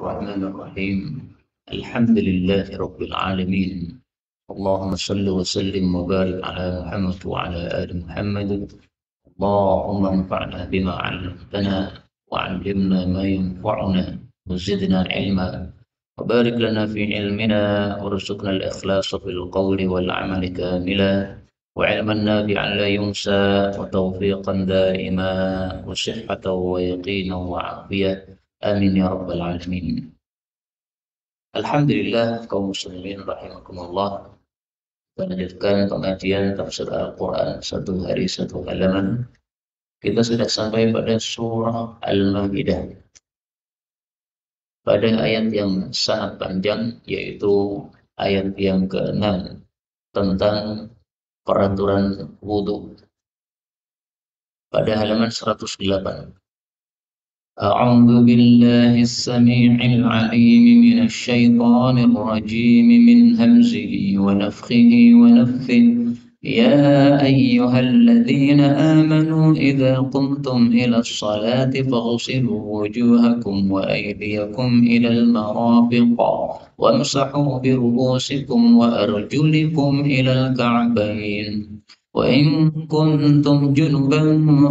الرحمن الرحيم. الحمد لله رب العالمين. اللهم صل وسلم وبارك على محمد وعلى آل محمد. اللهم انفعنا بما علمتنا وعلمنا ما ينفعنا وزدنا علما وبارك لنا في علمنا وارزقنا الإخلاص في القول والعمل كاملا وعلما نافعا لا ينسى وتوفيقا دائما وصحة ويقينا وعافية. آمين يا رب العالمين. Alhamdulillah kaum muslimin rahimakumullah. Kita lanjutkan pengajian tafsir Al-Quran satu hari satu halaman. Kita sudah sampai pada surah Al-Maidah, pada ayat yang sangat panjang, yaitu ayat yang ke-6 tentang peraturan wudhu, pada halaman 108. أعوذ بالله السميع العليم من الشيطان الرجيم من همزه ونفخه ونفثه. يا أيها الذين آمنوا إذا قمتم إلى الصلاة فاغسلوا وجوهكم وأيديكم إلى المرافق وامسحوا برؤوسكم وأرجلكم إلى الكعبين وإن كنتم جنبا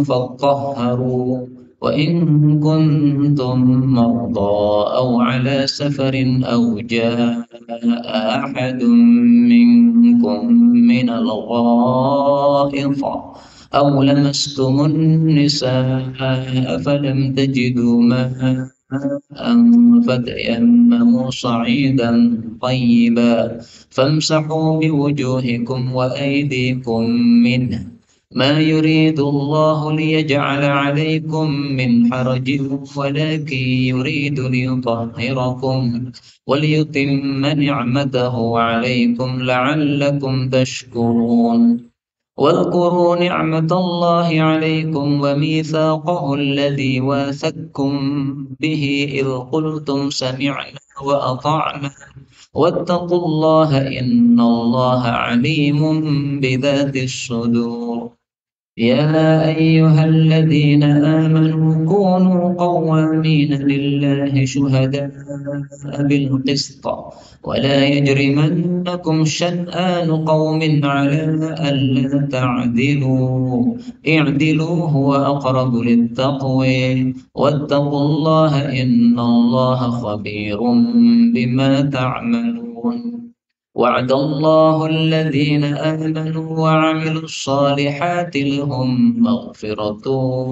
فاطهروا وإن كنتم مرضى أو على سفر أو جاء أحد منكم من الغائط أو لمستم النساء فلم تجدوا ماء فتيمموا صعيدا طيبا فامسحوا بوجوهكم وأيديكم منه ما يريد الله ليجعل عليكم من حرج ولكن يريد ليطهركم وليتم نعمته عليكم لعلكم تشكرون. واذكروا نعمة الله عليكم وميثاقه الذي واثقكم به إذ قلتم سمعنا وأطعنا واتقوا الله إن الله عليم بذات الصدور. يا أيها الذين آمنوا كونوا قوامين لله شهداء بالقسط ولا يجرمنكم شنآن قوم على ألا تعدلوا اعدلوا هو أقرب للتقوى واتقوا الله إن الله خبير بما تعملون. وعد الله الذين آمنوا وعملوا الصالحات لهم مغفرة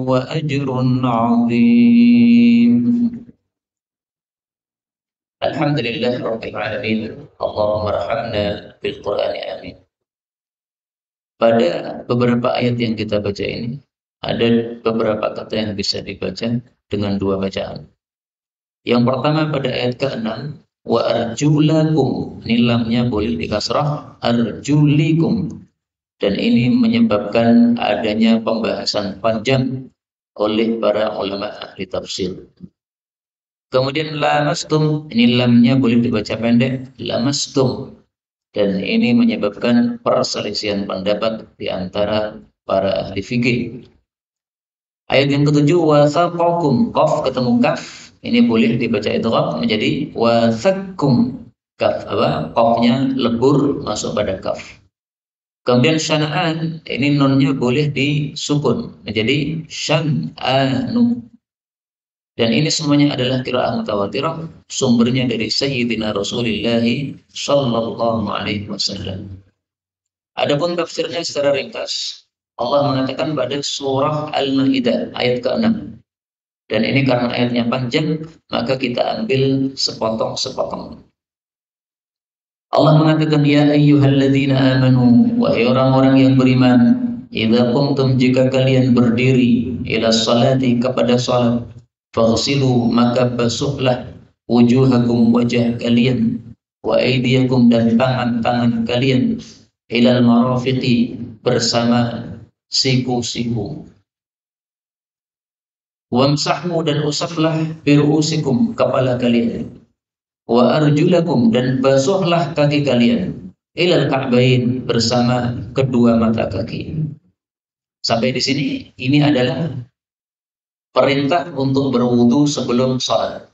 وأجر عظيم. Alhamdulillah Rabbil Alamin. Allahumma rahamna bil Qur'an, amin. Pada beberapa ayat yang kita baca ini, ada beberapa kata yang bisa dibaca dengan dua bacaan. Yang pertama pada ayat ke-6, wa arjulakum, ini lamnya boleh dikasrah, arjulikum, dan ini menyebabkan adanya pembahasan panjang oleh para ulama ahli tafsir. Kemudian lamastum, ini lamnya boleh dibaca pendek, lamastum, dan ini menyebabkan perselisihan pendapat di antara para ahli fikih. Ayat yang ke-7, wasaqakum, qaf ketemu kaf, ini boleh dibaca idgham menjadi wasaqkum, kaf apa? Qafnya lebur masuk pada kaf. Kemudian syana'an, ini nunnya boleh disukun menjadi syan'anu. Dan ini semuanya adalah qiraah mutawatirah, sumbernya dari Sayyidina Rasulullah sallallahu alaihi wasallam. Adapun tafsirnya secara ringkas, Allah mengatakan pada surah Al-Maidah ayat ke-6. Dan ini karena ayatnya panjang, maka kita ambil sepotong-sepotong. Allah mengatakan, ya ayyuhalladzina amanu, wahai orang-orang yang beriman, idza qumtum, jika kalian berdiri, ila salati, kepada salat, faghsilu, maka basuhlah, wujuhakum, wajah kalian, wa aydiyakum, dan tangan-tangan kalian, ilal marafiqi, bersama siku-siku. Wamsahu, dan usaplah, biru'usikum, kepala kalian, wa arjulakum, dan basuhlah kaki kalian, ilal ka'bain, bersama kedua mata kaki. Sampai di sini, ini adalah perintah untuk berwudu sebelum salat.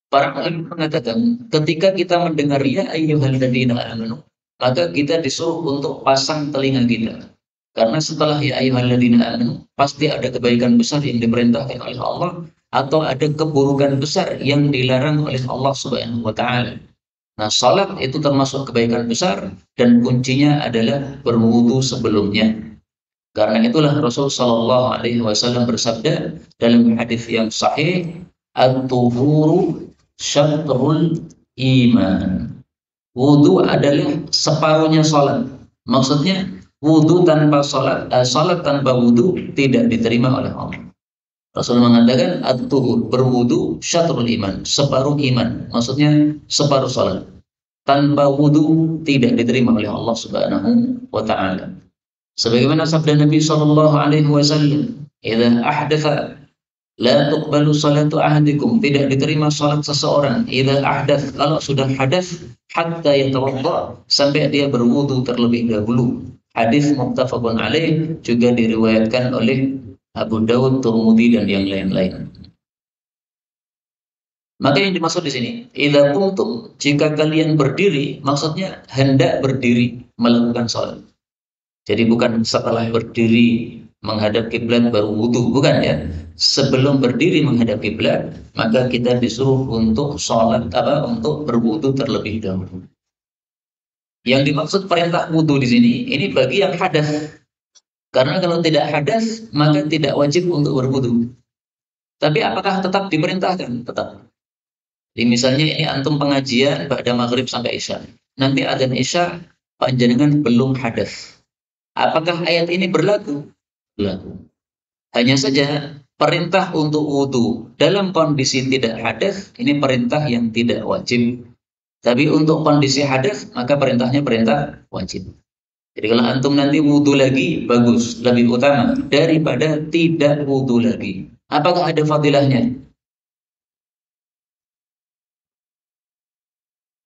Para ulama mengatakan, ketika kita mendengar ya ayyuhalladzina amanu, maka kita disuruh untuk pasang telinga kita. Karena setelah ya ayyuhalladzina amanu, pasti ada kebaikan besar yang diperintahkan oleh Allah atau ada keburukan besar yang dilarang oleh Allah Subhanahu wa taala. Nah, salat itu termasuk kebaikan besar dan kuncinya adalah berwudu sebelumnya. Karena itulah Rasul Shallallahu Alaihi Wasallam bersabda dalam hadis yang sahih, "At-tuhuru syatrul iman." Wudu adalah separuhnya salat. Maksudnya, wudu tanpa salat, salat tanpa wudu tidak diterima oleh Allah. Rasul mengatakan, "At-tuhur," berwudu, syatrul iman, separuh iman. Maksudnya separuh salat. Tanpa wudu tidak diterima oleh Allah Subhanahu wa taala. Sebagaimana sabda Nabi sallallahu alaihi wasallam, "Idza ahdatsa la tuqbalu salatu ahadikum," tidak diterima salat seseorang idza ahdath, kalau sudah hadas, hatta yatawadda, sampai dia berwudu terlebih dahulu. Hadis muttafaqun alaih, juga diriwayatkan oleh Abu Dawud, Tirmidzi dan yang lain-lain. Maka yang dimaksud di sini, idza qumtum, jika kalian berdiri, maksudnya hendak berdiri melakukan salat. Jadi bukan setelah berdiri menghadap kiblat baru wudu, bukan ya. Sebelum berdiri menghadap kiblat, maka kita disuruh untuk sholat untuk berwudu terlebih dahulu. Yang dimaksud perintah wudu di sini, ini bagi yang hadas. Karena kalau tidak hadas, maka tidak wajib untuk berwudu. Tapi apakah tetap diperintahkan? Tetap. Jadi misalnya ini antum pengajian pada maghrib sampai isya. Nanti adzan isya, panjenengan belum hadas. Apakah ayat ini berlaku? Berlaku. Hanya saja perintah untuk wudhu dalam kondisi tidak hadas, ini perintah yang tidak wajib. Tapi untuk kondisi hadas, maka perintahnya perintah wajib. Jadi kalau antum nanti wudhu lagi, bagus, lebih utama daripada tidak wudhu lagi. Apakah ada fadilahnya?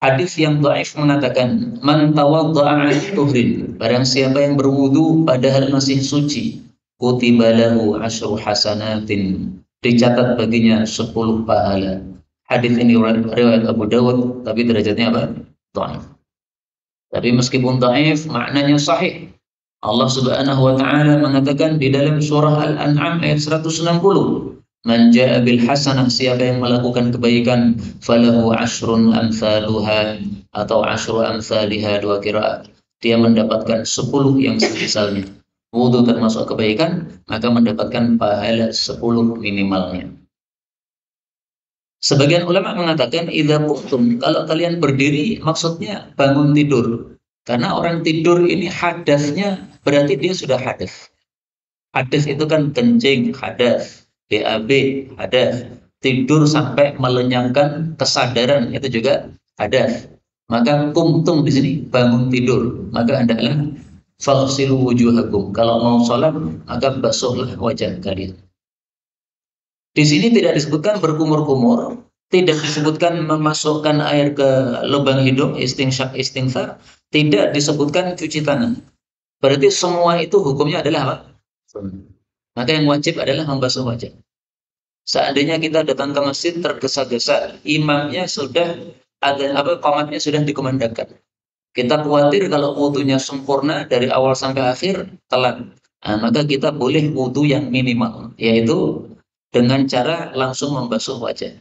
Hadis yang dhaif mengatakan, "Man tawadda'a 'ala tuhrin," barang siapa yang berwudu padahal masih suci, kutiba lahu asyru hasanatin, dicatat baginya 10 pahala. Hadis ini riwayat Abu Dawud, tapi derajatnya apa? Dhaif. Tapi meskipun dhaif, maknanya sahih. Allah Subhanahu wa taala mengatakan di dalam surah Al-An'am ayat 160, "Man jaa bil hasanah," siapa yang melakukan kebaikan, falahu asyrun amsaluha, atau asyru amsalihha, dua qiraat. Dia mendapatkan 10 yang semisalnya. Wudu termasuk kebaikan, maka mendapatkan pahala 10 minimalnya. Sebagian ulama mengatakan idza qumtum, kalau kalian berdiri maksudnya bangun tidur. Karena orang tidur ini hadasnya berarti dia sudah hadas. Hadas itu kan kencing, hadas. BAB, hadas. Tidur sampai melenyapkan kesadaran, itu juga hadas. Maka kumtum di sini bangun tidur. Maka hendaklah faghsilu wujuhakum. Kalau mau sholat, maka basuhlah wajah kalian. Di sini tidak disebutkan berkumur-kumur, tidak disebutkan memasukkan air ke lubang hidung, istinsyak, istighfar, tidak disebutkan cuci tangan. Berarti semua itu hukumnya adalah apa? Maka yang wajib adalah membasuh wajah. Seandainya kita datang ke masjid tergesa-gesa, imamnya sudah ada qomatnya sudah dikumandangkan. Kita khawatir kalau wudunya sempurna dari awal sampai akhir telat. Nah, maka kita boleh wudu yang minimal, yaitu dengan cara langsung membasuh wajah.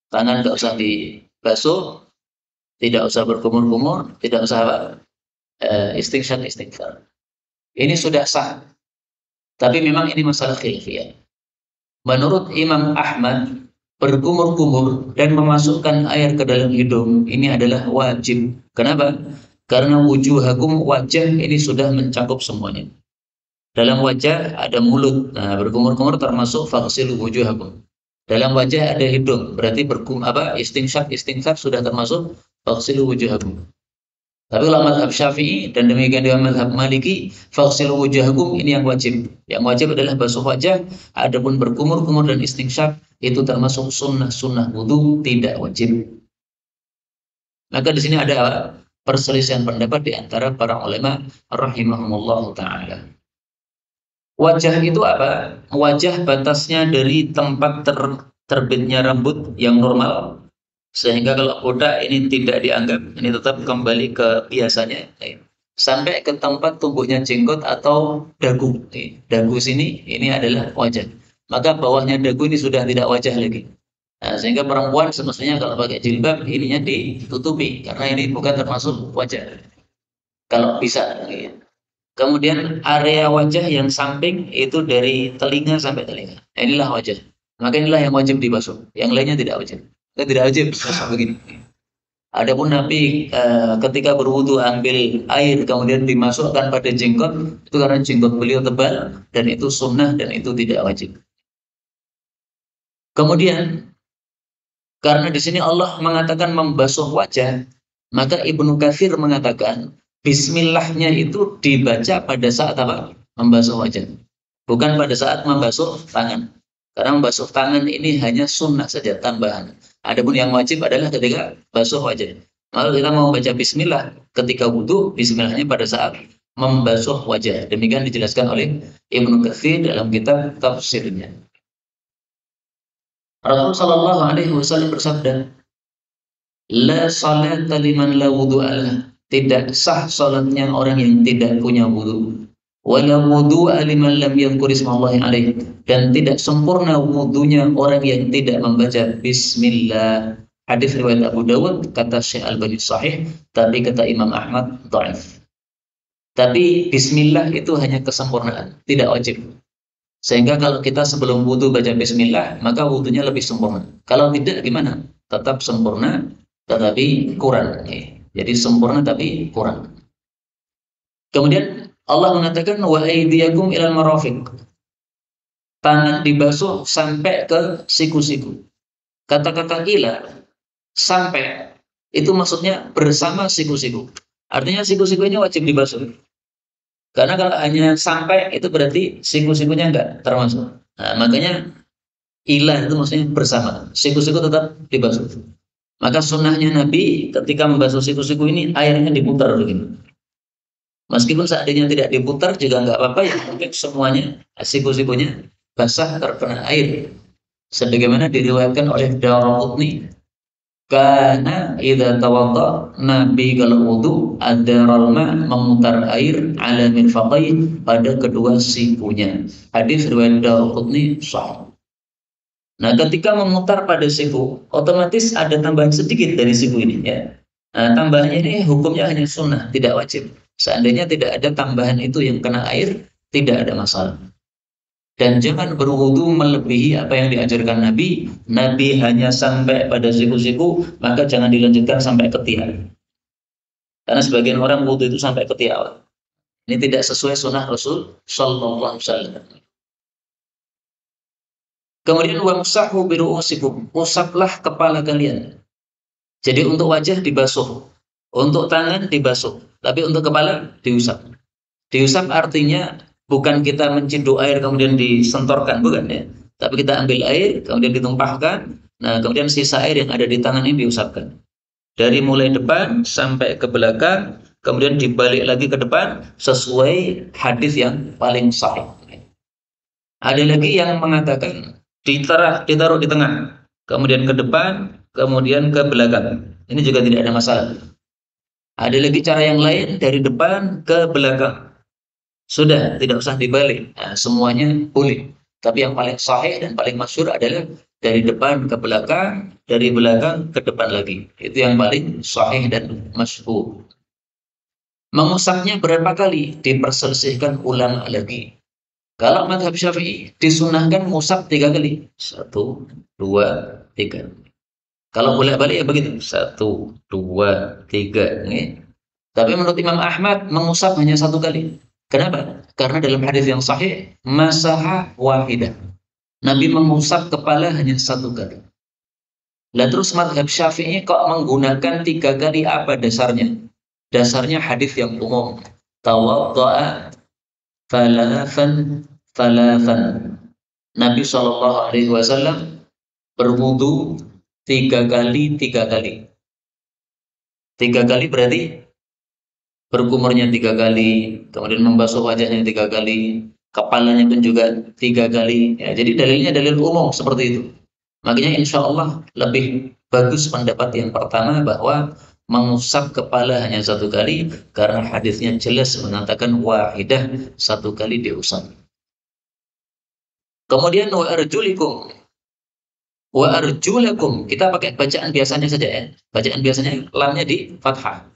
Tangan tidak usah dibasuh, tidak usah berkumur-kumur, tidak usah istighfar. Ini sudah sah. Tapi memang ini masalah khilafiyah. Menurut Imam Ahmad, berkumur-kumur dan memasukkan air ke dalam hidung ini adalah wajib. Kenapa? Karena wujuhakum, wajah ini sudah mencakup semuanya. Dalam wajah ada mulut. Nah, berkumur-kumur termasuk faghsilu wujuhakum. Dalam wajah ada hidung, berarti istighfar sudah termasuk faghsilu wujuhakum. Tapi kalau mazhab Syafi'i dan demikian juga mazhab Maliki, faghsilu wujuhakum ini yang wajib. Yang wajib adalah basuh wajah, adapun berkumur-kumur dan istighfar itu termasuk sunnah wudu, tidak wajib. Maka di sini ada perselisihan pendapat di antara para ulama rahimahumullah taala. Wajah itu apa? Wajah batasnya dari tempat terbitnya rambut yang normal Sehingga kalau botak ini tidak dianggap, ini tetap kembali ke biasanya. Sampai ke tempat tumbuhnya jenggot atau dagu. Dagu sini, ini adalah wajah. Maka bawahnya dagu ini sudah tidak wajah lagi. Nah, sehingga perempuan semestinya kalau pakai jilbab, ininya ditutupi. Karena ini bukan termasuk wajah. Kalau bisa. Kemudian area wajah yang samping itu dari telinga sampai telinga. Nah, inilah wajah. Maka inilah yang wajib dibasuh. Yang lainnya tidak wajib. Tidak wajib basuh begini. Adapun Nabi ketika berwudu ambil air kemudian dimasukkan pada jenggot itu karena jenggot beliau tebal dan itu sunnah dan itu tidak wajib. Kemudian karena di sini Allah mengatakan membasuh wajah, maka Ibnu Katsir mengatakan Bismillahnya itu dibaca pada saat apa? Membasuh wajah, bukan pada saat membasuh tangan. Karena membasuh tangan ini hanya sunnah saja tambahan. Adapun yang wajib adalah ketika basuh wajah. Kalau kita mau baca bismillah ketika wudhu, bismillahnya pada saat membasuh wajah. Demikian dijelaskan oleh Ibnu Katsir dalam kitab tafsirnya. Rasul sallallahu alaihi wasallam bersabda, "La salata liman la wudu'alah." Tidak sah salatnya orang yang tidak punya wudu. Wala wudu'a liman lam yadhkur ismallahi alaihi, dan tidak sempurna wudunya orang yang tidak membaca bismillah. Hadis riwayat Abu Dawud, kata Syekh Al-Albani sahih, tapi kata Imam Ahmad dhaif. Tapi bismillah itu hanya kesempurnaan, tidak wajib. Sehingga kalau kita sebelum wudu baca bismillah, maka wudunya lebih sempurna. Kalau tidak gimana? Tetap sempurna tetapi kurang. Jadi sempurna tapi kurang. Kemudian Allah mengatakan wa aydiyakum ilal marafiq. Tangan dibasuh sampai ke siku-siku. Kata-kata ila sampai itu maksudnya bersama siku-siku. Artinya siku-sikunya wajib dibasuh. Karena kalau hanya sampai itu berarti siku-sikunya enggak termasuk. Nah, makanya ila itu maksudnya bersama. Siku-siku tetap dibasuh. Maka sunnahnya Nabi ketika membasuh siku-siku ini airnya diputar begini. Meskipun seandainya tidak diputar juga nggak apa-apa ya, mungkin semuanya siku-sikunya basah terkena air. Sebagaimana diriwayatkan oleh Daraqutni, karena idza tawadda, Nabi kalau wudu ada ralma memutar air ala mirfaqai pada kedua sikunya. Hadis riwayat Daraqutni sahih. Nah, ketika memutar pada siku, otomatis ada tambahan sedikit dari siku ini ya. Nah, tambahannya ini hukumnya hanya sunnah, tidak wajib. Seandainya tidak ada tambahan itu yang kena air, tidak ada masalah. Dan jangan berwudu melebihi apa yang diajarkan Nabi. Nabi hanya sampai pada siku-siku, maka jangan dilanjutkan sampai ketiak. Karena sebagian orang wudu itu sampai ketiak. Ini tidak sesuai sunnah Rasul Sallallahu Alaihi Wasallam. Kemudian wamsahu biru'usikum, usaplah kepala kalian. Jadi untuk wajah dibasuh, untuk tangan dibasuh, tapi untuk kepala diusap. Diusap artinya bukan kita menciduk air kemudian disentorkan, bukan ya. Tapi kita ambil air, kemudian ditumpahkan, nah kemudian sisa air yang ada di tangan ini diusapkan. Dari mulai depan sampai ke belakang, kemudian dibalik lagi ke depan, sesuai hadis yang paling sahih. Ada lagi yang mengatakan ditaruh di tengah, kemudian ke depan, kemudian ke belakang. Ini juga tidak ada masalah. Ada lagi cara yang lain dari depan ke belakang. Sudah, tidak usah dibalik. Nah, semuanya boleh. Tapi yang paling sahih dan paling masyhur adalah dari depan ke belakang, dari belakang ke depan lagi. Itu yang paling sahih dan masyhur. Mengusapnya berapa kali? Diperselisihkan ulama lagi. Kalau mazhab Syafi'i disunahkan musab 3 kali. 1, 2, 3. Kalau bolak-balik ya begitu. 1, 2, 3. Tapi menurut Imam Ahmad mengusap hanya 1 kali. Kenapa? Karena dalam hadis yang sahih masaha wahidah. Nabi mengusap kepala hanya 1 kali. Lah terus mazhab Syafi'i kok menggunakan 3 kali, apa dasarnya? Dasarnya hadis yang umum. Tawadda'a thalathan. Nabi Shallallahu Alaihi Wasallam berwudu 3 kali. 3 kali berarti berkumurnya 3 kali, kemudian membasuh wajahnya 3 kali, kepalanya pun juga 3 kali. Ya, jadi dalilnya dalil umum seperti itu. Makanya insya Allah lebih Bagus pendapat yang pertama bahwa mengusap kepala hanya satu kali, karena hadisnya jelas mengatakan wahidah, satu kali diusap. Kemudian wa arjulikum, wa arjulakum, kita pakai bacaan biasanya saja ya. Bacaan biasanya lamnya di fathah.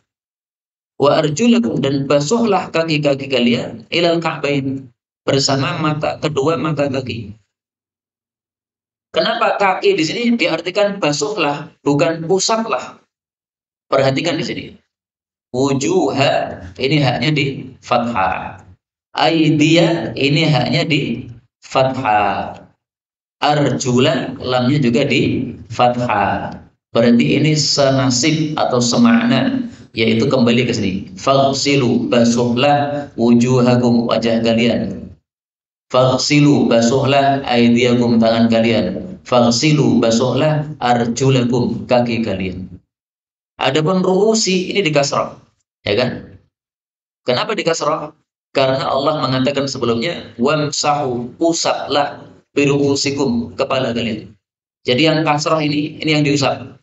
Wa arjulakum, dan basuhlah kaki-kaki kalian ilal ka'bain, bersama kedua mata kaki. Kenapa kaki di sini diartikan basuhlah, bukan usaplah? Perhatikan di sini. Wujuha, ini haknya di fathah. Aidia, ini haknya di fathah. Arjula, lamnya juga di fathah. Berarti ini senasib atau semakna, yaitu kembali ke sini. Faghsilu, basuhlah wujuhakum, wajah kalian. Faghsilu, basuhlah aidiakum, tangan kalian. Faghsilu, basuhlah arjulakum, kaki kalian. Adapun ru'usi ini dikasrah, ya kan? Kenapa dikasrah? Karena Allah mengatakan sebelumnya, wamsahu, usaplah biru'usikum, kepala kalian. Jadi yang kasrah ini yang diusap.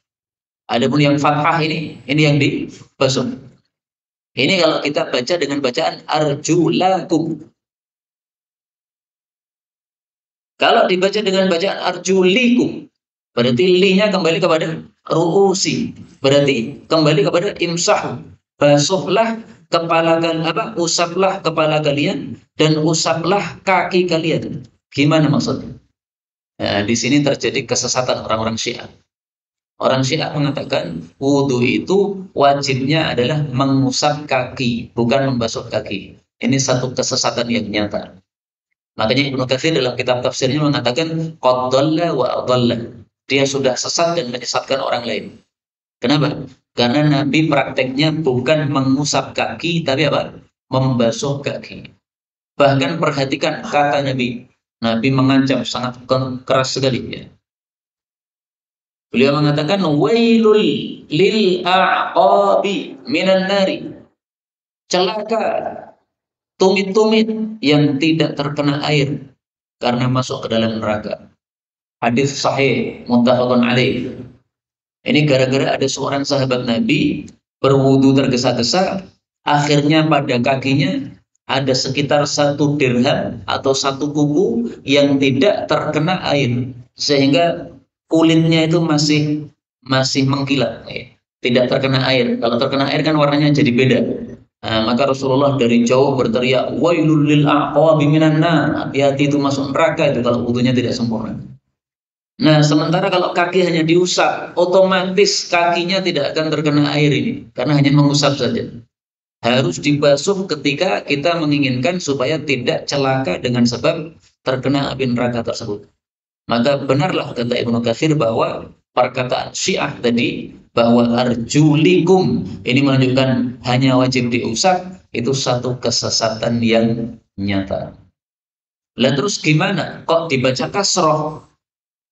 Adapun yang fathah ini yang dibasuh. Ini kalau kita baca dengan bacaan arjulakum. Kalau dibaca dengan bacaan arjulikum, berarti li-nya kembali kepada ru'usi. Berarti kembali kepada imsah. Basuhlah kepala kalian, usaplah kepala kalian dan usaplah kaki kalian. Gimana maksudnya? Nah, di sini terjadi kesesatan orang-orang Syiah. Orang Syiah mengatakan wudhu itu wajibnya adalah mengusap kaki, bukan membasuh kaki. Ini satu kesesatan yang nyata. Makanya Ibnu Katsir dalam kitab tafsirnya mengatakan qad dhalla wa adalla. Dia sudah sesat dan menyesatkan orang lain. Kenapa? Karena Nabi prakteknya bukan mengusap kaki, tapi apa? Membasuh kaki. Bahkan perhatikan kata Nabi. Nabi mengancam sangat keras sekali ya. Beliau mengatakan wailul lil a'qabi minan nari. Celaka tumit-tumit yang tidak terkena air karena masuk ke dalam neraka. Hadis sahih muttafaqun alaih. Ini gara-gara ada seorang sahabat Nabi berwudu tergesa-gesa, akhirnya pada kakinya ada sekitar 1 dirham atau 1 kuku yang tidak terkena air, sehingga kulitnya itu masih mengkilat, tidak terkena air. Kalau terkena air kan warnanya jadi beda. Nah, maka Rasulullah dari jauh berteriak, wailul lil a'qabi minan nar, hati-hati itu masuk neraka itu kalau wudunya tidak sempurna. Nah, sementara kalau kaki hanya diusap, otomatis kakinya tidak akan terkena air ini, karena hanya mengusap saja. Harus dibasuh ketika kita menginginkan supaya tidak celaka dengan sebab terkena api neraka tersebut. Maka benarlah kata Ibnu Katsir bahwa perkataan Syiah tadi bahwa arjulikum ini menunjukkan hanya wajib diusap, itu satu kesesatan yang nyata. Lah terus gimana? Kok dibaca kasroh?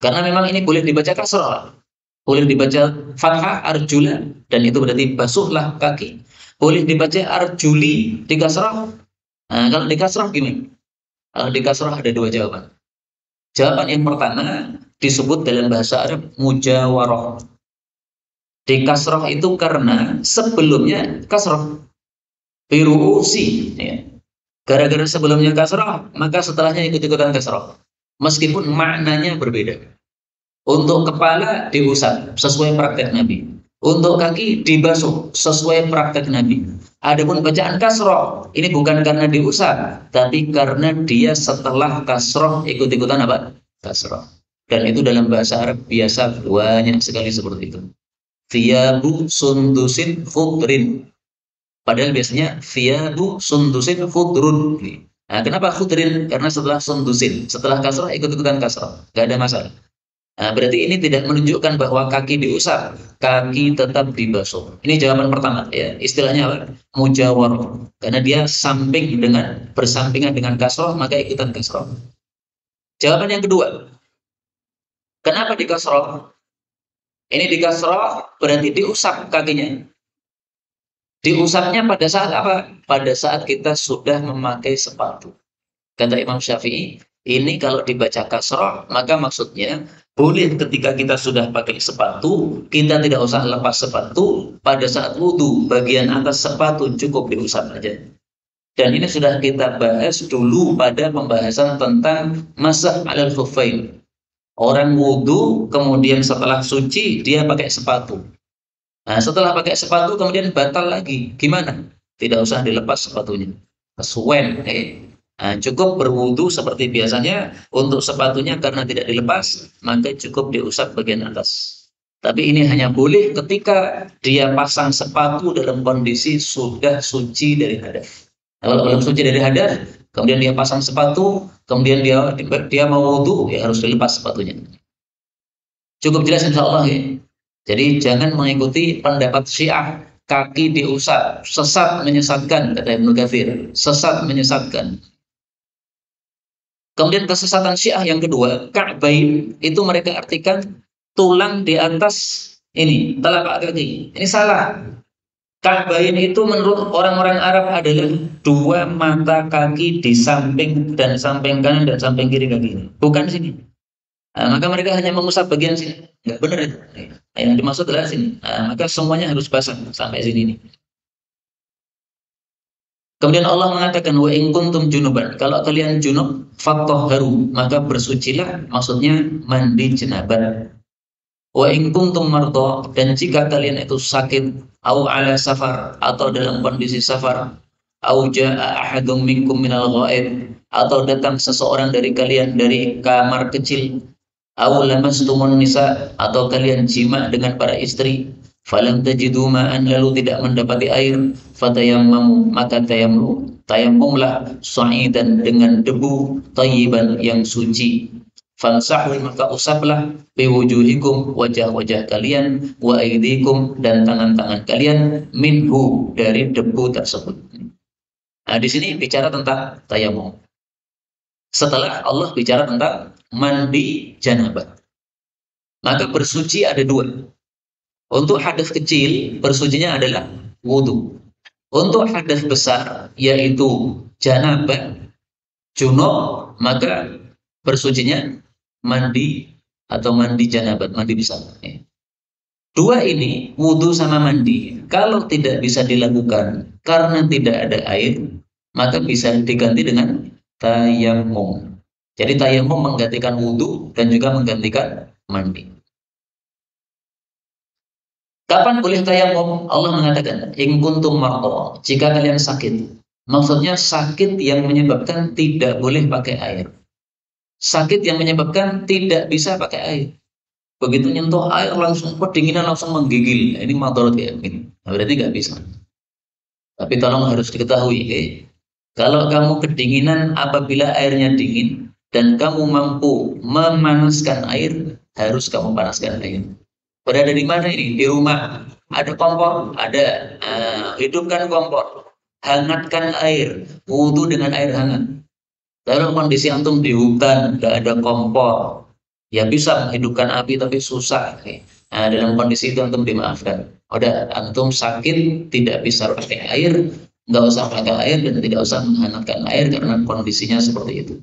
Karena memang ini boleh dibaca kasroh, boleh dibaca fathah arjula, dan itu berarti basuhlah kaki. Boleh dibaca arjuli di kasroh. Nah, kalau di kasroh gimana? Kalau di kasroh ada 2 jawaban. Jawaban yang pertama disebut dalam bahasa Arab mujawarah. Di kasroh itu karena sebelumnya kasroh biru'usi, ya. Gara-gara sebelumnya kasroh, maka setelahnya ikut-ikutan kasroh. Meskipun maknanya berbeda. Untuk kepala diusap sesuai praktek Nabi. Untuk kaki dibasuh sesuai praktek Nabi. Adapun bacaan kasroh ini bukan karena diusap, tapi karena dia setelah kasroh ikut-ikutan apa? Kasroh. Dan itu dalam bahasa Arab biasa banyak sekali seperti itu. Thiyabu sundusin khudrin. Padahal biasanya thiyabu sundusin khudrun. Nah, kenapa khudrin? Karena setelah sundusin, setelah kasroh ikut-ikutan kasroh, nggak ada masalah. Nah, berarti ini tidak menunjukkan bahwa kaki diusap, kaki tetap dibasuh. Ini jawaban pertama, ya. Istilahnya apa? Mujawarah. Karena dia bersampingan dengan kasroh, maka ikutan kasroh. Jawaban yang kedua, kenapa di kasroh? Ini di kasroh berarti diusap kakinya. Diusapnya pada saat apa? Pada saat kita sudah memakai sepatu. Kata Imam Syafi'i, ini kalau dibaca kasroh, maka maksudnya Boleh ketika kita sudah pakai sepatu, kita tidak usah lepas sepatu. Pada saat wudhu, bagian atas sepatu cukup diusap saja. Dan ini sudah kita bahas dulu pada pembahasan tentang masah alal khuffain. Orang wudhu, kemudian setelah suci, dia pakai sepatu. Nah, setelah pakai sepatu, kemudian batal lagi. Gimana? Tidak usah dilepas sepatunya. Kesuwen. Nah, cukup berwudhu seperti biasanya. Untuk sepatunya karena tidak dilepas, maka cukup diusap bagian atas. Tapi ini hanya boleh ketika dia pasang sepatu dalam kondisi sudah suci dari hadas. Kalau belum suci dari hadas, kemudian dia pasang sepatu, kemudian dia mau wudhu, ya harus dilepas sepatunya. Cukup jelas insya Allah ya. Jadi jangan mengikuti pendapat Syiah, kaki diusap, sesat menyesatkan, kata Ibnu Katsir, sesat menyesatkan. Kemudian kesesatan Syiah yang kedua, Ka'bain, itu mereka artikan tulang di atas ini, telapak kaki. Ini salah. Ka'bain itu menurut orang-orang Arab adalah dua mata kaki di samping dan samping kanan dan samping kiri kaki. Bukan sini. Nah, maka mereka hanya mengusap bagian sini. Enggak benar itu. Nah, yang dimaksud adalah sini. Nah, maka semuanya harus basah sampai sini nih. Kemudian Allah mengatakan wa in kuntum junuban. Kalau kalian junub, fatahharu, maka bersucilah, maksudnya mandi jenabat. Wa in kuntum marda, dan jika kalian itu sakit, au ala safar, atau dalam kondisi safar, au jaa ahadum minkum minal ghaib, atau datang seseorang dari kalian dari kamar kecil, au lamastumun nisa, atau kalian jima dengan para istri, falam tajidu ma'an, lalu tidak mendapati air, fatayammamu, maka tayammumlah sa'idan, dengan debu, thayyiban, yang suci. Fansahu, maka usaplah, biwujuhikum, wajah-wajah kalian, wa aidikum, dan tangan-tangan kalian, minhu, dari debu tersebut. Nah, di sini bicara tentang tayammum. Setelah Allah bicara tentang mandi janabah, maka bersuci ada dua. Untuk hadas kecil, bersucinya adalah wudhu. Untuk hadas besar, yaitu janabah, junub, maka bersucinya mandi atau mandi janabat, mandi besar. Dua ini, wudhu sama mandi, kalau tidak bisa dilakukan karena tidak ada air, maka bisa diganti dengan tayammum. Jadi tayammum menggantikan wudhu dan juga menggantikan mandi. Kapan boleh tayammum? Allah mengatakan, in kuntum marda, jika kalian sakit. Maksudnya sakit yang menyebabkan tidak boleh pakai air. Sakit yang menyebabkan tidak bisa pakai air. Begitu nyentuh air langsung kedinginan, langsung menggigil. Ini madarat kayak begini. Nah, berarti nggak bisa. Tapi tolong harus diketahui, kalau kamu kedinginan apabila airnya dingin dan kamu mampu memanaskan air, harus kamu panaskan air. Berada di mana ini? Di rumah. Ada kompor, ada. Hidupkan kompor. Hangatkan air. Wudhu dengan air hangat. Dalam kondisi antum di hutan, nggak ada kompor, ya bisa menghidupkan api tapi susah. Nah, dalam kondisi itu antum dimaafkan. Udah, antum sakit tidak bisa pakai air, nggak usah pakai air dan tidak usah menghangatkan air karena kondisinya seperti itu.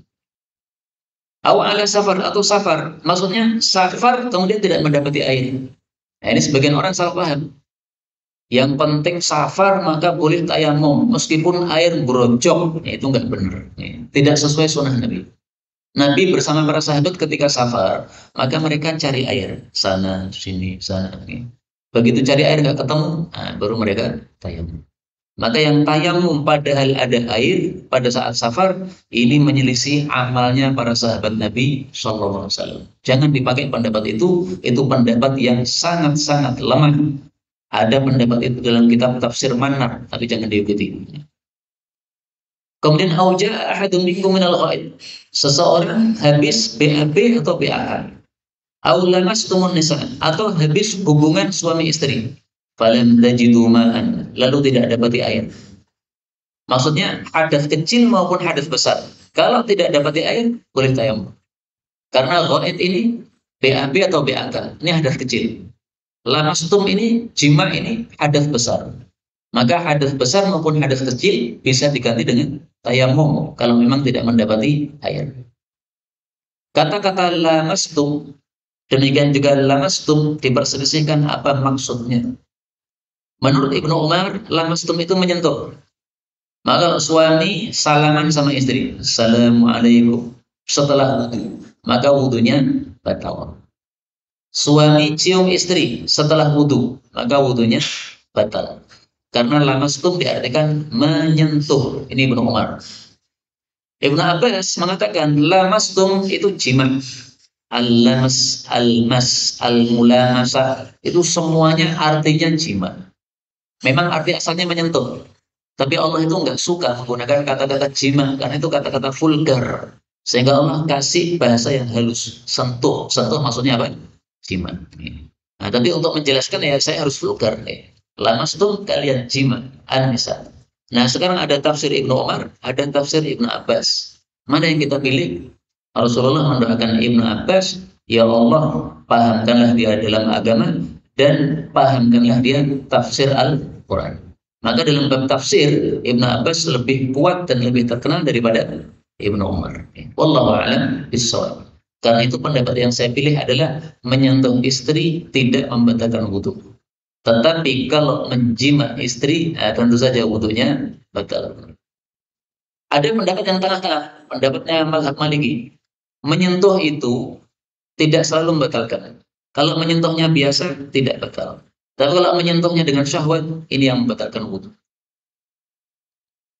Ala safar, atau safar, maksudnya safar kemudian tidak mendapati air. Nah, ini sebagian orang salah paham. Yang penting safar maka boleh tayammum meskipun air berojok, itu nggak benar. Tidak sesuai sunnah Nabi. Nabi bersama para sahabat ketika safar, maka mereka cari air sana sini sana. Begitu cari air nggak ketemu, nah, baru mereka tayammum. Maka yang tayammum padahal ada air pada saat safar, ini menyelisih amalnya para sahabat Nabi Shallallahu Alaihi Wasallam. Jangan dipakai pendapat itu pendapat yang sangat-sangat lemah. Ada pendapat itu dalam kitab tafsir Manar, tapi jangan diikuti. Kemudian auja ahadun minkum minal ghaib. Seseorang habis BAB atau BAH. Au lamastumun nisa, atau habis hubungan suami istri. Falam tajidu ma'an, lalu tidak dapati air. Maksudnya hadas kecil maupun hadas besar. Kalau tidak dapati air, boleh tayammum. Karena ghaib ini BAB atau BAK, ini hadas kecil. Lamastum ini, jima ini hadas besar. Maka hadas besar maupun hadas kecil bisa diganti dengan tayammum kalau memang tidak mendapati air. Kata-kata lamastum Demikian juga lamastum diperselisihkan apa maksudnya. Menurut Ibnu Umar, lamastum itu menyentuh. Maka suami salaman sama istri, assalamualaikum, setelah wudu, maka wudunya batal. Suami cium istri setelah wudu, maka wudunya batal. Karena lamastum diartikan menyentuh. Ini Ibnu Umar. Ibnu Abbas mengatakan lamastum itu jima. Al-lamas, al-mas, al-mulamasa itu semuanya artinya jima. Memang arti asalnya menyentuh. Tapi Allah itu nggak suka menggunakan kata-kata jima karena itu kata-kata vulgar. Sehingga Allah kasih bahasa yang halus, sentuh. Sentuh maksudnya apa? Jima. Nah, tapi untuk menjelaskan ya saya harus vulgar. Lamastum kalian jima, an-nisa. Nah, sekarang ada tafsir Ibnu Umar, ada tafsir Ibnu Abbas. Mana yang kita pilih? Rasulullah mendoakan Ibnu Abbas, ya Allah, pahamkanlah dia dalam agama dan pahamkanlah dia tafsir Al-Quran. Maka dalam bab tafsir, Ibnu Abbas lebih kuat dan lebih terkenal daripada Ibnu Umar. Wallahu a'lam bishawab. Karena itu pendapat yang saya pilih adalah menyentuh istri tidak membatalkan wudu. Tetapi kalau menjima istri, tentu saja wudunya batal. Ada pendapat yang tengah-tengah, pendapatnya mazhab Maliki. Menyentuh itu tidak selalu membatalkan. Kalau menyentuhnya biasa, tidak batal. Tapi kalau menyentuhnya dengan syahwat, ini yang membatalkan wudu.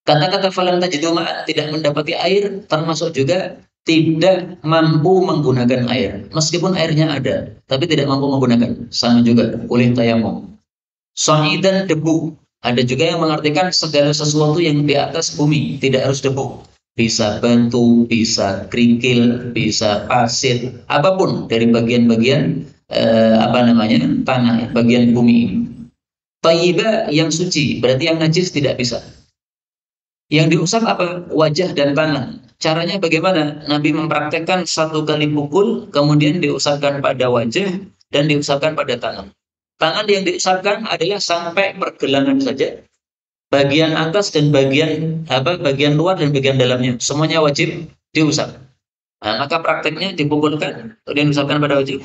Kata-kata falam tajidu ma'an, tidak mendapati air, termasuk juga tidak mampu menggunakan air. Meskipun airnya ada, tapi tidak mampu menggunakan. Sama juga, boleh tayamum. Sa'idan debu. Ada juga yang mengartikan segala sesuatu yang di atas bumi, tidak harus debu. Bisa batu, bisa kerikil, bisa pasir, apapun dari bagian-bagian tanah, bagian bumi. Thayyiba yang suci, berarti yang najis tidak bisa. Yang diusap apa? Wajah dan tangan. Caranya bagaimana? Nabi mempraktekkan 1 kali pukul, kemudian diusapkan pada wajah dan diusapkan pada tangan. Tangan yang diusapkan adalah sampai pergelangan saja. Bagian atas dan bagian luar dan bagian dalamnya semuanya wajib diusap. Nah, maka prakteknya dipukulkan, kemudian diusapkan pada wajah.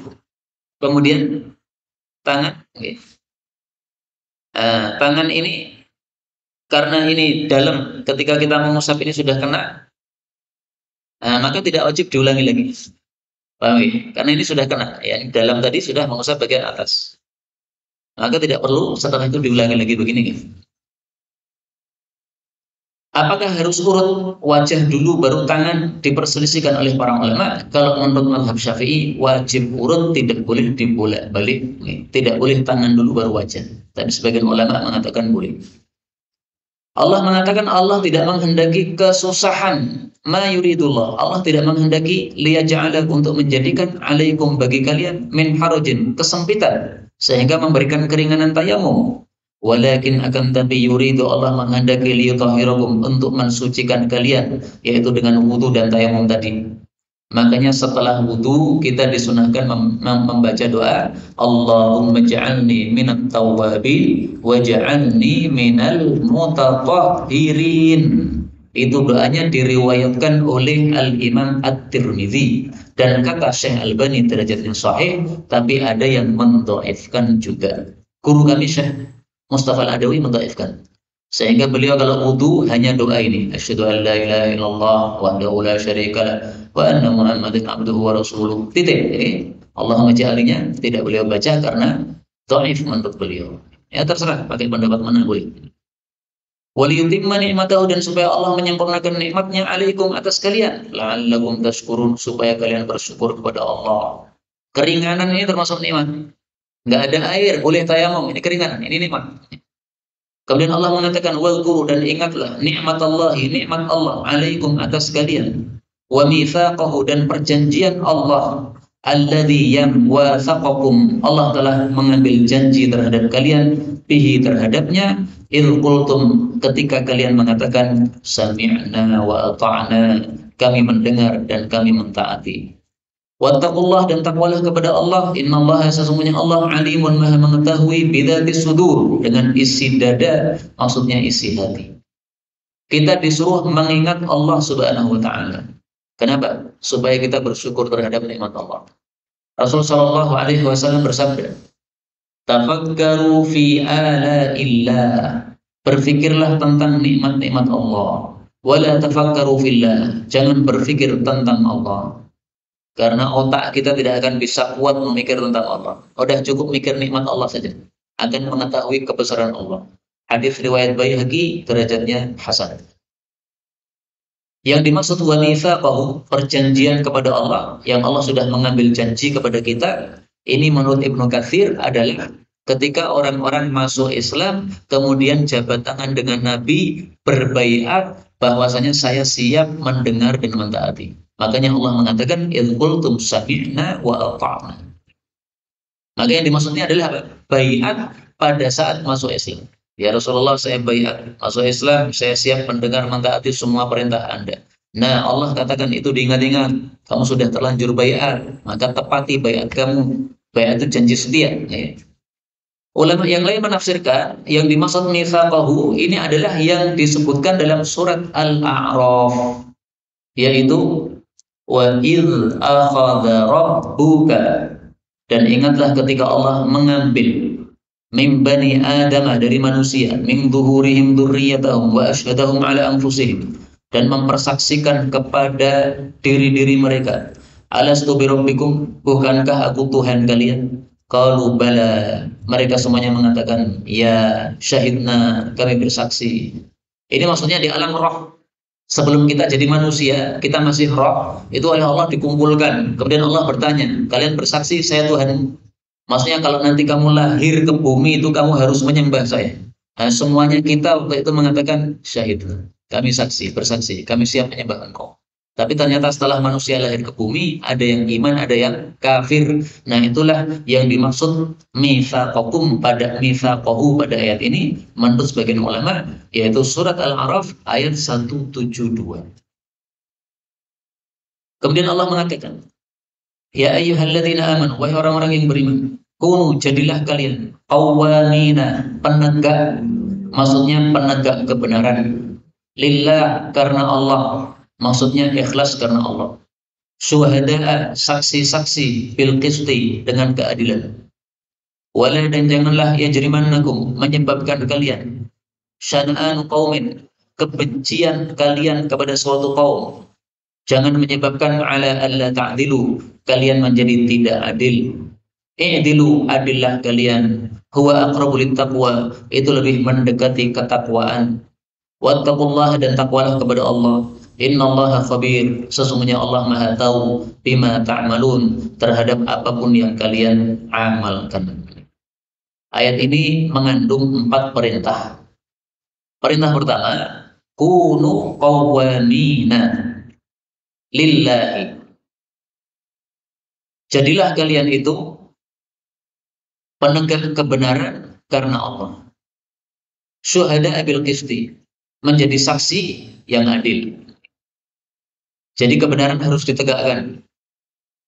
Kemudian tangan, okay. Tangan ini karena ini dalam, ketika kita mengusap ini sudah kena, maka tidak wajib diulangi lagi. Paham ya? Karena ini sudah kena, ya dalam tadi sudah mengusap bagian atas. Maka tidak perlu setelah itu diulangi lagi begini. Apakah harus urut wajah dulu baru tangan? Diperselisihkan oleh para ulama. Kalau menurut mazhab Syafi'i wajib urut, tidak boleh dibolak-balik. Tidak boleh tangan dulu baru wajah. Tapi sebagian ulama mengatakan boleh. Allah mengatakan Allah tidak menghendaki kesusahan. Ma yuridullah. Allah tidak menghendaki liyaja'ala untuk menjadikan alaikum bagi kalian min harajin, kesempitan sehingga memberikan keringanan tayamum. Walakin akan tapi yuridu Allah menghendaki liyutahhirakum untuk mensucikan kalian, yaitu dengan wudu dan tayamum tadi. Makanya setelah wudu kita disunahkan membaca doa Allahumma ja'alni minat tawwabin waj'alni minal mutatahhirin. Itu doanya diriwayatkan oleh Al-Imam At-Tirmidzi dan kata Syekh Albani derajatnya sahih, tapi ada yang mendhaifkan juga. Guru kami Syekh Mustafa Al-Adawi mendhaifkan. Sehingga beliau kalau wudu hanya doa ini, asyhadu an la ilaha illallah wahdahu la syarikalah wa anna Muhammadan abduhu wa rasuluh. Titik. Allahumma ja'alnya tidak beliau baca karena dhaif menurut beliau. Ya terserah pakai pendapat mana boleh. Waliyutimma ni'matahu, dan supaya Allah menyempurnakan nikmatnya alaikum atas kalian, la'allakum tashkurun, supaya kalian bersyukur kepada Allah. Keringanan ini termasuk nikmat. Nggak ada air, boleh tayamum, ini keringanan, ini nikmat. Kemudian Allah mengatakan wazkuru, dan ingatlah nikmatallahi, nikmat Allah alaikum atas kalian, wa mitsaqahu, dan perjanjian Allah alladzi wathaqakum, Allah telah mengambil janji terhadap kalian bihi, terhadapnya, idz qultum, ketika kalian mengatakan sami'na wa ata'na, kami mendengar dan kami mentaati. Wattaqullah, dan takwalah kepada Allah. Innallaha, sesungguhnya Allah, alimun, maha mengetahui, bidzatis sudur, dengan isi dada, maksudnya isi hati. Kita disuruh mengingat Allah Subhanahu wa taala. Kenapa? Supaya kita bersyukur terhadap nikmat Allah. Rasul Shallallahu Alaihi Wasallam bersabda, "Tafakkaru fi alaillah." Berfikirlah tentang nikmat-nikmat Allah. Wala tafakkaru fillah. Jangan berfikir tentang Allah. Karena otak kita tidak akan bisa kuat memikir tentang Allah. Udah cukup mikir nikmat Allah saja. Akan mengetahui kebesaran Allah. Hadis riwayat Baihaqi, derajatnya hasan. Yang dimaksud wanifaqahu, perjanjian kepada Allah, yang Allah sudah mengambil janji kepada kita, ini menurut Ibnu Katsir adalah ketika orang-orang masuk Islam, kemudian jabat tangan dengan Nabi, berbaiat bahwasanya saya siap mendengar dan mentaati. Makanya Allah mengatakan, "In qultum sami'na wa ata'na." Maka yang dimaksudnya adalah apa? Baiat pada saat masuk Islam. Ya Rasulullah, saya baiat masuk Islam, saya siap mendengar mentaati semua perintah Anda. Nah, Allah katakan itu diingat-ingat. Kamu sudah terlanjur baiat, maka tepati baiat kamu. Baiat itu janji setia. Ya. Ulama yang lain menafsirkan yang dimaksud mitsaqahu ini adalah yang disebutkan dalam surat Al-A'raf, yaitu wa idz akhadha rabbuka, dan ingatlah ketika Allah mengambil min bani Adam, dari manusia, min zuhurihim dzurriyyatahum wa asyhadahum ala anfusihim, dan mempersaksikan kepada diri-diri mereka, alastu birabbikum, bukankah aku Tuhan kalian? Qalu bala, mereka semuanya mengatakan ya, syahidna, kami bersaksi. Ini maksudnya di alam roh. Sebelum kita jadi manusia, kita masih roh, itu oleh Allah dikumpulkan. Kemudian Allah bertanya, kalian bersaksi saya Tuhan. Maksudnya kalau nanti kamu lahir ke bumi itu kamu harus menyembah saya. Nah, semuanya kita waktu itu mengatakan syahid. Kami saksi, bersaksi, kami siap menyembah engkau. Tapi ternyata setelah manusia lahir ke bumi, ada yang iman, ada yang kafir. Nah, itulah yang dimaksud mitsaqakum pada mitsaqahu pada ayat ini menurut sebagian ulama, yaitu surat Al-A'raf ayat 172. Kemudian Allah mengatakan, ya ayyuhalladzina amanu, wahai orang-orang yang beriman, kunu, jadilah kalian qawwamina, penegak, maksudnya penegak kebenaran, lillah, karena Allah, maksudnya ikhlas karena Allah, syuhada'a, saksi-saksi, bil qisti, dengan keadilan, wala, dan janganlah yajrimannakum, menyebabkan kalian, syana'anu qaumin, kebencian kalian kepada suatu kaum, jangan menyebabkan ala alla ta'dilu, kalian menjadi tidak adil. I'dilu, adillah kalian. Huwa aqrabu littaqwa, itu lebih mendekati ketakwaan. Wattaqullaha, dan takwalah kepada Allah. Innallaha khabir, sesungguhnya Allah Maha tahu bima ta'malun, terhadap apapun yang kalian amalkan. Ayat ini mengandung 4 perintah. Perintah pertama, kunu qawwamina lillahi. Jadilah kalian itu penegak kebenaran karena Allah. Syuhada bil qisti, menjadi saksi yang adil. Jadi kebenaran harus ditegakkan.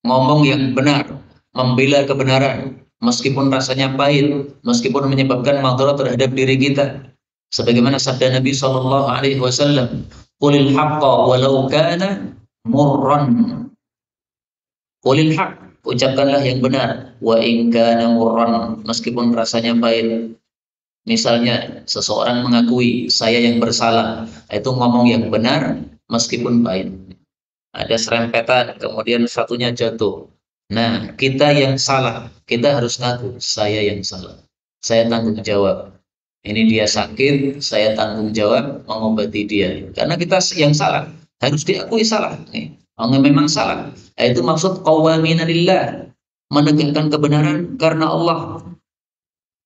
Ngomong yang benar, membela kebenaran, meskipun rasanya pahit, meskipun menyebabkan madarat terhadap diri kita. Sebagaimana sabda Nabi sallallahu alaihi wasallam, "Qulil haqqa walau kana murran." Qulil haqq, ucapkanlah yang benar, wa in kana murran, meskipun rasanya pahit. Misalnya seseorang mengakui saya yang bersalah, itu ngomong yang benar meskipun pahit. Ada serempetan, kemudian satunya jatuh. Nah, kita yang salah, kita harus ngaku saya yang salah. Saya tanggung jawab. Ini dia sakit, saya tanggung jawab mengobati dia. Karena kita yang salah, harus diakui salah. Memang salah. Itu maksud qawwamina lillah, menegakkan kebenaran karena Allah.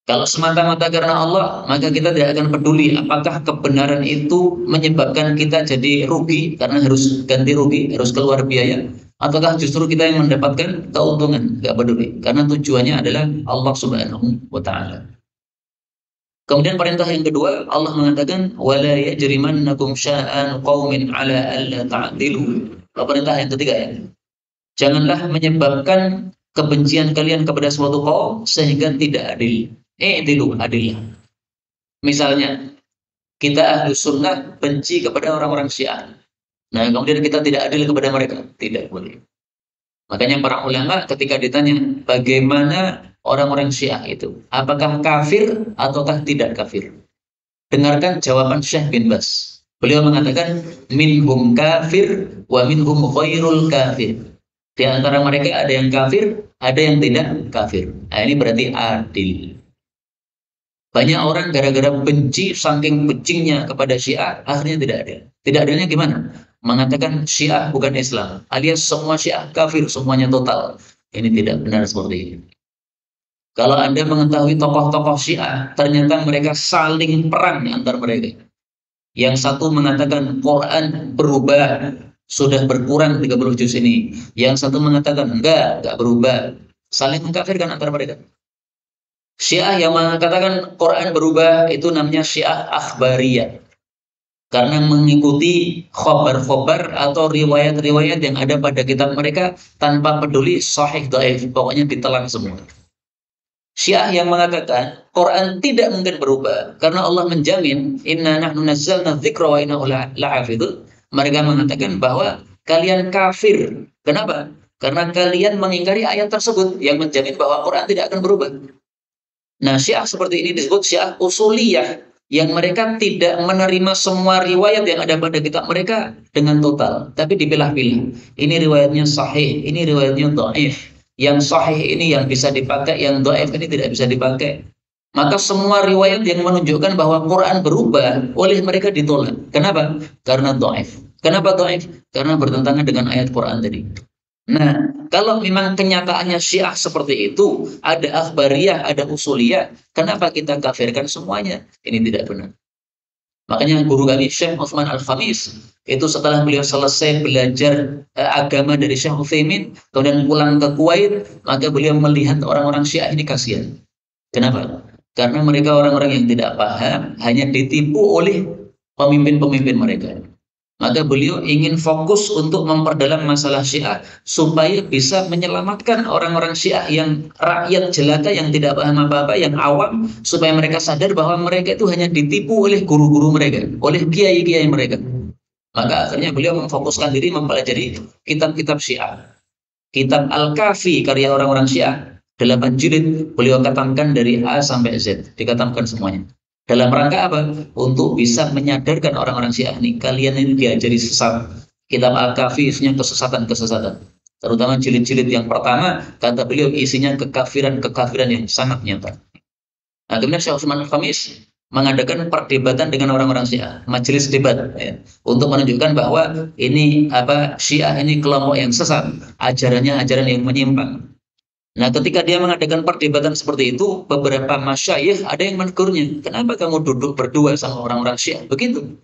Kalau semata-mata karena Allah, maka kita tidak akan peduli apakah kebenaran itu menyebabkan kita jadi rugi karena harus ganti rugi, harus keluar biaya, ataukah justru kita yang mendapatkan keuntungan. Tidak peduli, karena tujuannya adalah Allah Subhanahu wa Ta'ala. Kemudian perintah yang kedua, Allah mengatakan wala yajrimannakum sya'an qaumin ala alla ta'dilu. Perintah yang ketiga ya, janganlah menyebabkan kebencian kalian kepada suatu kaum sehingga tidak adil. I'dilu, adil. Misalnya kita ahlu sunnah benci kepada orang-orang Syiah. Nah, kemudian kita tidak adil kepada mereka, tidak boleh. Makanya para ulama ketika ditanya bagaimana orang-orang Syiah itu, apakah kafir ataukah tidak kafir? Dengarkan jawaban Syekh bin Bas. Beliau mengatakan minhum kafir wa minhum khairul kafir. Di antara mereka ada yang kafir, ada yang tidak kafir. Nah, ini berarti adil. Banyak orang gara-gara benci, saking bencinya kepada Syiah, akhirnya tidak ada. Tidak adanya gimana? Mengatakan Syiah bukan Islam, alias semua Syiah kafir, semuanya total. Ini tidak benar seperti ini. Kalau Anda mengetahui tokoh-tokoh Syiah, ternyata mereka saling perang antar mereka. Yang satu mengatakan Quran berubah, sudah berkurang 30 juz ini. Yang satu mengatakan enggak berubah. Saling mengkafirkan antara mereka. Syiah yang mengatakan Quran berubah itu namanya Syiah Akhbariyah. Karena mengikuti khobar-khobar atau riwayat-riwayat yang ada pada kitab mereka tanpa peduli sahih dhaif, pokoknya ditelan semua. Syiah yang mengatakan Quran tidak mungkin berubah karena Allah menjamin inna nahnu nazzalna dzikra wa inna lahafidun. Mereka mengatakan bahwa kalian kafir. Kenapa? Karena kalian mengingkari ayat tersebut yang menjamin bahwa Quran tidak akan berubah. Nah, Syiah seperti ini disebut Syiah usuliyah, yang mereka tidak menerima semua riwayat yang ada pada kitab mereka dengan total, tapi dipilah-pilih. Ini riwayatnya sahih, ini riwayatnya dhaif. Yang sahih ini yang bisa dipakai, yang dhaif ini tidak bisa dipakai. Maka semua riwayat yang menunjukkan bahwa Quran berubah oleh mereka ditolak. Kenapa? Karena dhaif. Kenapa dhaif? Karena bertentangan dengan ayat Quran tadi. Nah, kalau memang kenyataannya Syiah seperti itu, ada akhbariyah, ada usuliyah, kenapa kita kafirkan semuanya? Ini tidak benar. Makanya guru kami Syekh Utsman Al-Khamis itu setelah beliau selesai belajar agama dari Syekh Utsaimin, kemudian pulang ke Kuwait, maka beliau melihat orang-orang Syiah ini kasihan. Kenapa? Karena mereka orang-orang yang tidak paham, hanya ditipu oleh pemimpin-pemimpin mereka. Maka beliau ingin fokus untuk memperdalam masalah Syiah supaya bisa menyelamatkan orang-orang Syiah yang rakyat jelata, yang tidak paham apa-apa, yang awam, supaya mereka sadar bahwa mereka itu hanya ditipu oleh guru-guru mereka, oleh kiai-kiai mereka. Maka akhirnya beliau memfokuskan diri mempelajari kitab-kitab Syiah. Kitab Al-Kafi karya orang-orang Syiah 8 jilid beliau katamkan dari A sampai Z, dikatamkan semuanya. Dalam rangka apa? Untuk bisa menyadarkan orang-orang Syiah ini, kalian ini diajari sesat. Kitab Al-Kafi isinya kesesatan-kesesatan. Terutama jilid-jilid yang pertama, kata beliau isinya kekafiran-kekafiran yang sangat nyata. Nah, kemudian Syekh Utsman Al-Khamis mengadakan perdebatan dengan orang-orang Syiah, majelis debat, ya, untuk menunjukkan bahwa ini Syiah ini kelompok yang sesat, ajarannya ajaran yang menyimpang. Nah, ketika dia mengadakan perdebatan seperti itu, beberapa masyayikh ada yang menegurnya. Kenapa kamu duduk berdua sama orang-orang Syiah? Begitu.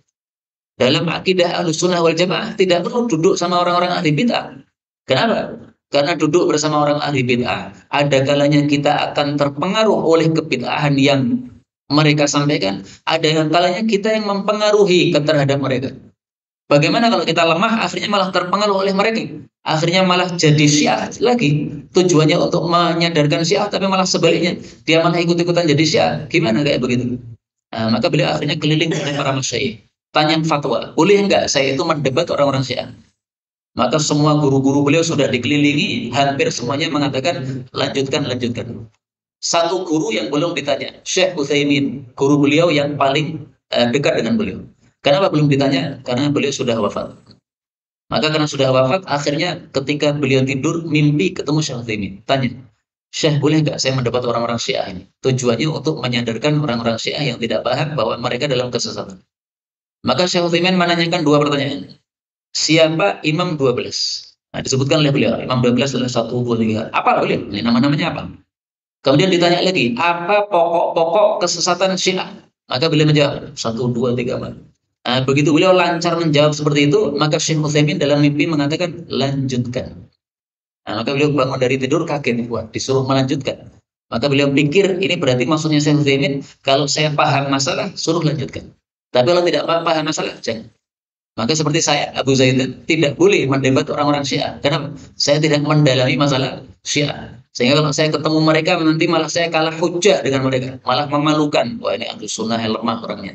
Dalam akidah Ahlussunnah wal Jamaah tidak perlu duduk sama orang-orang ahli bid'ah. Kenapa? Karena duduk bersama orang ahli bid'ah, ada kalanya kita akan terpengaruh oleh kebid'ahan yang mereka sampaikan. Ada yang kalanya kita yang mempengaruhi terhadap mereka. Bagaimana kalau kita lemah, akhirnya malah terpengaruh oleh mereka. Akhirnya malah jadi Syiah lagi. Tujuannya untuk menyadarkan Syiah, tapi malah sebaliknya. Dia malah ikut-ikutan jadi Syiah. Gimana kayak begitu? Nah, maka beliau akhirnya keliling oleh para masyayikh. Tanya fatwa, boleh enggak saya itu mendebat orang-orang Syiah? Maka semua guru-guru beliau sudah dikelilingi, hampir semuanya mengatakan, lanjutkan. Satu guru yang belum ditanya, Syekh Utsaimin, guru beliau yang paling dekat dengan beliau. Kenapa belum ditanya? Karena beliau sudah wafat. Maka karena sudah wafat, akhirnya ketika beliau tidur, mimpi ketemu Syekh Utsaimin. Tanya, Syekh, boleh nggak saya mendapat orang-orang Syiah ini? Tujuannya untuk menyadarkan orang-orang Syiah yang tidak paham bahwa mereka dalam kesesatan. Maka Syekh Utsaimin menanyakan 2 pertanyaan. Siapa Imam 12? Nah, disebutkan oleh beliau, Imam 12 adalah 1, 2, 3. Apa beliau? Ini nama-namanya apa? Kemudian ditanya lagi, apa pokok-pokok kesesatan Syiah? Maka beliau menjawab, 1, 2, 3, 4. Nah, begitu beliau lancar menjawab seperti itu, maka Syekh Utsaimin dalam mimpi mengatakan, lanjutkan. Nah, maka beliau bangun dari tidur kaget, wah, disuruh melanjutkan. Maka beliau pikir, ini berarti maksudnya Syekh Utsaimin, kalau saya paham masalah, suruh lanjutkan. Tapi kalau tidak paham masalah, jangan. Maka seperti saya, Abu Zaid, tidak boleh mendebat orang-orang Syiah. Kenapa? Saya tidak mendalami masalah Syiah. Sehingga kalau saya ketemu mereka, nanti malah saya kalah hujah dengan mereka. Malah memalukan. Wah, ini Ahlus Sunnah yang lemah orangnya.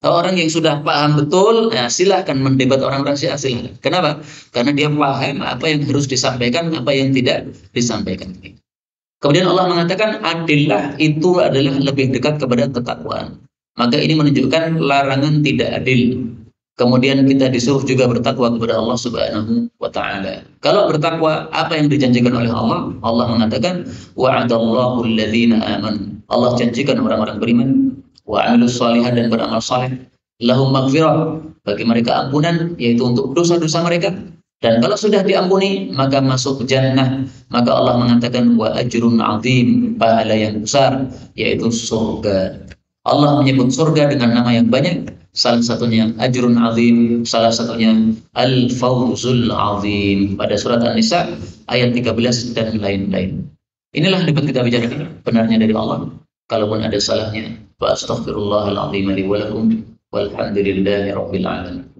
Orang yang sudah paham betul, ya silahkan mendebat orang-orang Syiah silahkan. Kenapa? Karena dia paham apa yang harus disampaikan, apa yang tidak disampaikan. Kemudian Allah mengatakan adillah itu adalah lebih dekat kepada ketakwaan. Maka ini menunjukkan larangan tidak adil. Kemudian kita disuruh juga bertakwa kepada Allah Subhanahu wa taala. Kalau bertakwa, apa yang dijanjikan oleh Allah? Allah mengatakan wa'adallahu alladhina amanu. Allah janjikan orang-orang beriman wa amilus shalihat dan beramal saleh lahum maghfirah, bagi mereka ampunan yaitu untuk dosa-dosa mereka. Dan kalau sudah diampuni maka masuk jannah. Maka Allah mengatakan wa ajrun azim, pahala yang besar yaitu surga. Allah menyebut surga dengan nama yang banyak. Salah satunya ajrun azim, salah satunya al-fawzul azim pada surat An-Nisa ayat 13 dan lain-lain. Inilah dapat kita bicarakan benarnya dari Allah. Kalaupun ada salahnya, fa astaghfirullahal azim li wa lakum walhamdulillahi rabbil alamin.